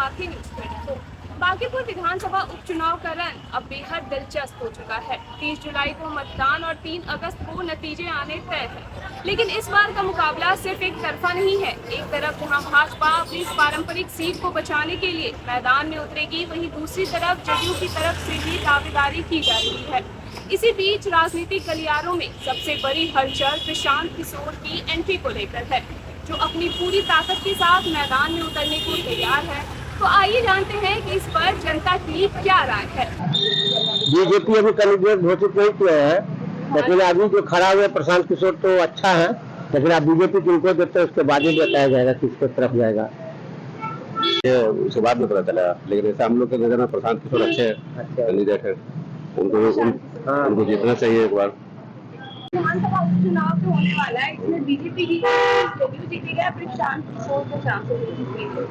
R K news 24। Bankipur विधानसभा उपचुनाव का रंग अब बेहद दिलचस्प हो चुका है। 30 जुलाई को मतदान और 3 अगस्त को नतीजे आने तय है। लेकिन इस बार का मुकाबला सिर्फ एक तरफा नहीं है। एक तरफ जहां भाजपा अपनी इस पारंपरिक सीट को बचाने के लिए मैदान में उतरेगी, वहीं दूसरी तरफ जदयू की तरफ से भी दावेदारी की जा रही है। इसी बीच राजनीतिक गलियारों में सबसे बड़ी हलचल प्रशांत किशोर की एंट्री को लेकर है, जो अपनी पूरी ताकत के साथ मैदान में उतरने को तैयार है। तो आइए जानते हैं कि इस पर जनता की क्या राय है। बीजेपी अभी कैंडिडेट घोषित नहीं किया है, लेकिन अभी जो खड़ा हुआ प्रशांत किशोर तो अच्छा है, लेकिन आप बीजेपी किनको देते हैं उसके बाद ही बताया जाएगा किसके तरफ जाएगा। ये उसके बाद में पता चला, लेकिन ऐसा हम लोग के नजर में प्रशांत किशोर अच्छे कैंडिडेट है, उनको जीतना चाहिए एक बार। विधानसभा उपचुनाव तो होने वाला है, इसमें बीजेपी जदयू जीतेगा, प्रशांत किशोर को चांसेस जीतेंगे।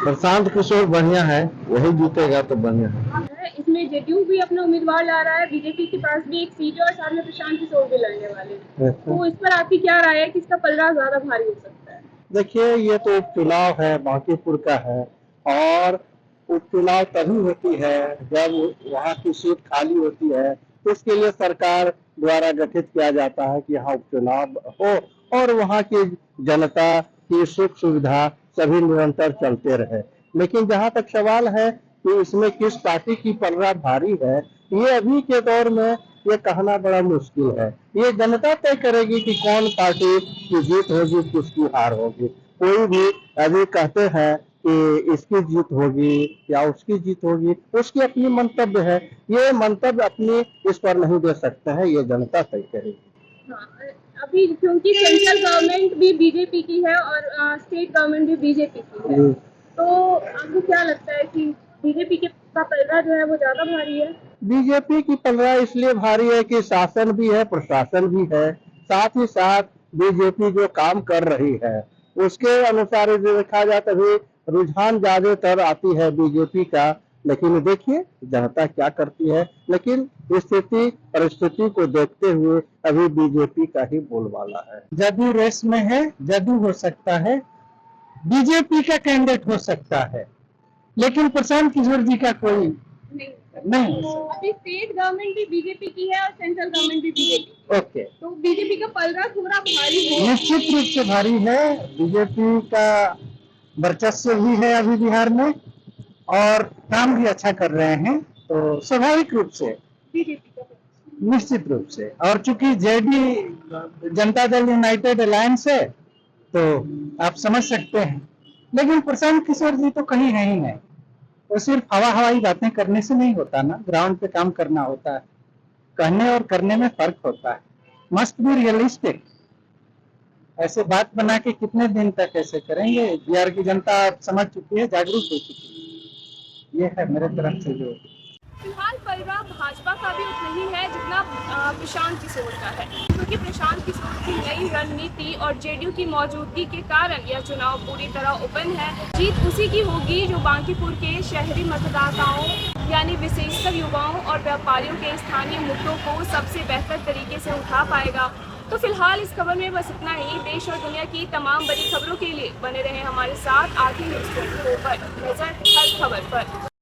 प्रशांत किशोर बढ़िया है, वही जीतेगा तो बढ़िया है। इसमें जदयू भी अपना उम्मीदवार ला रहा है, बीजेपी के पास भी एक सीट है और साथ में प्रशांत किशोर भी लड़ने वाले हैं। तो इस पर आपकी क्या राय है, किसका पलड़ा ज्यादा भारी हो सकता है? देखिए, ये तो उपचुनाव है, बांकीपुर का है, और उपचुनाव तभी होती है जब वहाँ की सीट खाली होती है। तो इसके लिए सरकार द्वारा गठित किया जाता है कि यहाँ उपचुनाव हो और वहाँ की जनता की सुख सुविधा सभी निरंतर चलते रहे। लेकिन जहाँ तक सवाल है कि इसमें किस पार्टी की पलड़ा भारी है, ये अभी के दौर में ये कहना बड़ा मुश्किल है। ये जनता तय करेगी कि कौन पार्टी की जीत होगी, किसकी हार होगी। कोई भी अभी कहते हैं कि इसकी जीत होगी या उसकी जीत होगी, उसकी अपनी मंतव्य है। ये मंतव्य अपनी इस पर नहीं दे सकते हैं, ये जनता तय करेगी। अभी क्योंकि सेंट्रल गवर्नमेंट भी बीजेपी की है और स्टेट गवर्नमेंट भी बीजेपी की है, तो आपको क्या लगता है कि बीजेपी का पलड़ा जो है वो ज्यादा भारी है? बीजेपी की पलड़ा इसलिए भारी है कि शासन भी है, प्रशासन भी है, साथ ही साथ बीजेपी जो काम कर रही है उसके अनुसार जो देखा जाए तभी रुझान ज्यादातर आती है बीजेपी का। लेकिन देखिए जनता क्या करती है, लेकिन स्थिति परिस्थिति को देखते हुए अभी बीजेपी का ही बोलबाला है। जदयू रेस में है, जदयू हो सकता है, बीजेपी का कैंडिडेट हो सकता है, लेकिन प्रशांत किशोर जी का कोई नहीं। अभी स्टेट गवर्नमेंट भी बीजेपी की है और सेंट्रल गवर्नमेंट भी बीजेपी। ओके, तो बीजेपी का पलड़ा थोड़ा भारी है। निश्चित रूप से भारी है। बीजेपी का वर्चस्व भी है अभी बिहार में और काम भी अच्छा कर रहे हैं, तो स्वाभाविक रूप से बीजेपी का निश्चित रूप से। और चूंकि JD Janata Dal United alliance है तो आप समझ सकते हैं। लेकिन प्रशांत किशोर जी तो कहीं है ही नहीं। तो सिर्फ हवाई बातें करने से नहीं होता ना, ग्राउंड पे काम करना होता है। कहने और करने में फर्क होता है। Must be realistic. ऐसे बात बना के कितने दिन तक ऐसे करेंगे? बिहार की जनता समझ चुकी है, जागरूक हो चुकी है। ये है मेरे तरफ से जो। फिलहाल पलड़ा भाजपा का भी उतना ही है जितना प्रशांत किशोर का है, क्योंकि प्रशांत किशोर की नई रणनीति और जेडीयू की मौजूदगी के कारण यह चुनाव पूरी तरह ओपन है। जीत उसी की होगी जो बांकीपुर के शहरी मतदाताओं यानी विशेषकर युवाओं और व्यापारियों के स्थानीय मुद्दों को सबसे बेहतर तरीके से उठा पाएगा। तो फिलहाल इस खबर में बस इतना ही। देश और दुनिया की तमाम बड़ी खबरों के लिए बने रहे हमारे साथ आरके न्यूज़ 24 पर। नजर हर खबर पर।